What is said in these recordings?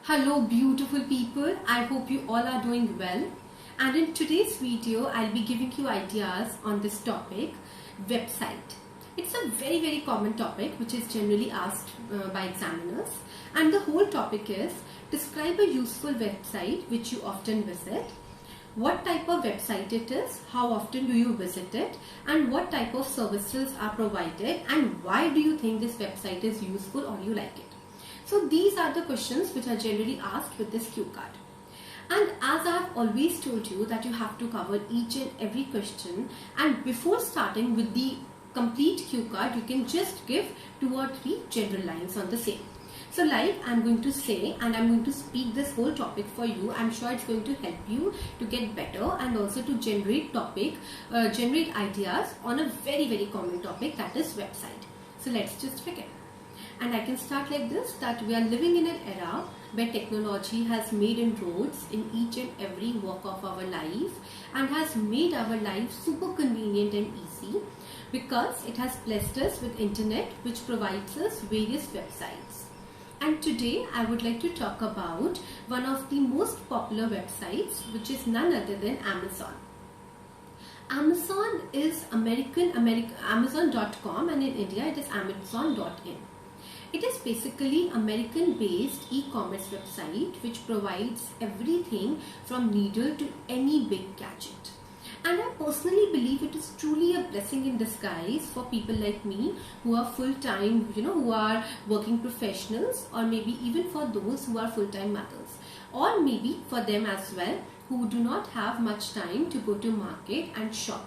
Hello beautiful people, I hope you all are doing well, and in today's video I'll be giving you ideas on this topic, website. It's a very common topic which is generally asked by examiners, and the whole topic is describe a useful website which you often visit, what type of website it is, how often do you visit it, and what type of services are provided, and why do you think this website is useful or you like it. So these are the questions which are generally asked with this cue card. And as I have always told you that you have to cover each and every question, and before starting with the complete cue card, you can just give 2 or 3 general lines on the same. So like I'm going to say, and I'm going to speak this whole topic for you. I'm sure it's going to help you to get better and also to generate ideas on a very common topic, that is website. So let's just begin. And I can start like this, that we are living in an era where technology has made inroads in each and every walk of our life and has made our life super convenient and easy because it has blessed us with internet, which provides us various websites. And today I would like to talk about one of the most popular websites, which is none other than Amazon. Amazon is Amazon.com, and in India it is Amazon.in. It is basically American-based e-commerce website which provides everything from needle to any big gadget. And I personally believe it is truly a blessing in disguise for people like me who are full-time, who are working professionals, or maybe even for those who are full-time mothers, or maybe for them as well who do not have much time to go to market and shop.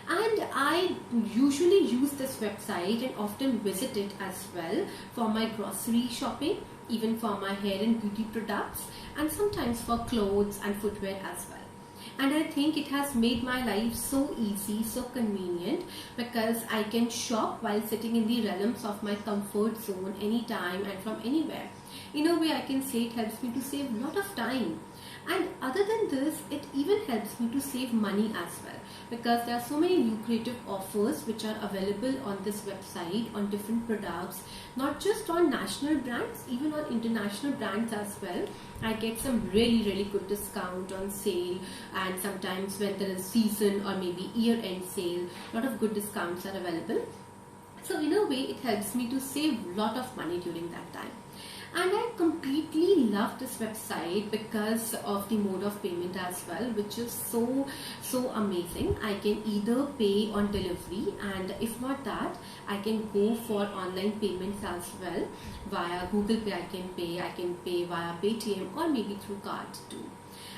And I usually use this website and often visit it as well for my grocery shopping, even for my hair and beauty products, and sometimes for clothes and footwear as well. And I think it has made my life so easy, so convenient, because I can shop while sitting in the realms of my comfort zone anytime and from anywhere. In a way, I can say it helps me to save a lot of time. And other than this, it even helps me to save money as well, because there are so many lucrative offers which are available on this website on different products, not just on national brands, even on international brands as well. I get some really good discount on sale, and sometimes when there is season or maybe year-end sale, a lot of good discounts are available. So in a way, it helps me to save a lot of money during that time. And I completely love this website because of the mode of payment as well, which is so amazing. I can either pay on delivery, and if not that, I can go for online payments as well. Via Google Pay I can pay via Paytm, or maybe through cards too.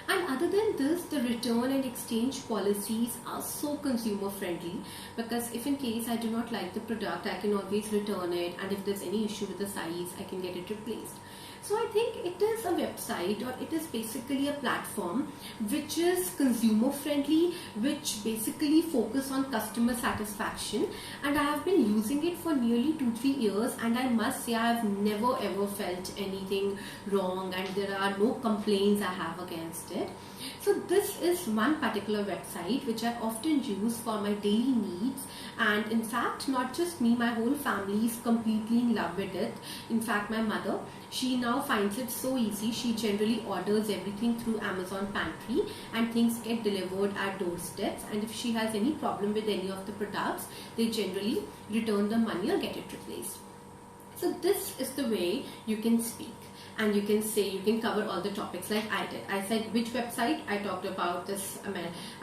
And other than this, the return and exchange policies are so consumer friendly, because if in case I do not like the product, I can always return it, and if there's any issue with the size, I can get it replaced. So I think it is a website, or it is basically a platform which is consumer friendly, which basically focus on customer satisfaction, and I have been using it for nearly 2-3 years, and I must say I have never ever felt anything wrong, and there are no complaints I have against it. So this is one particular website which I often use for my daily needs, and in fact not just me, my whole family is completely in love with it. In fact, my mother, she now finds it so easy. She generally orders everything through Amazon Pantry, and things get delivered at doorsteps, and if she has any problem with any of the products, they generally return the money or get it replaced. So this is the way you can speak, and you can say, you can cover all the topics like I did. I said which website, I talked about this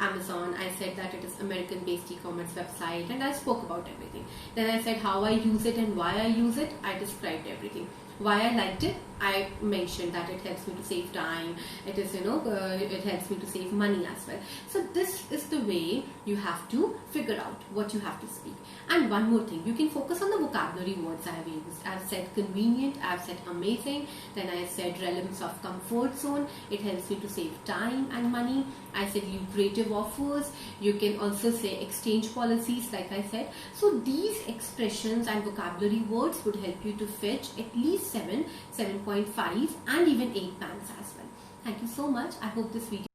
Amazon. I said that it is American based e-commerce website, and I spoke about everything. Then I said how I use it and why I use it. I described everything. Why I liked it, I mentioned that it helps me to save time, it is it helps me to save money as well. So this is the way you have to figure out what you have to speak. And one more thing, you can focus on the vocabulary words I have used. I have said convenient, I have said amazing, then I have said realms of comfort zone, it helps me to save time and money. I said lucrative offers. You can also say exchange policies, like I said. So these expressions and vocabulary words would help you to fetch at least 7, 7.5 and even 8 bands as well. Thank you so much. I hope this video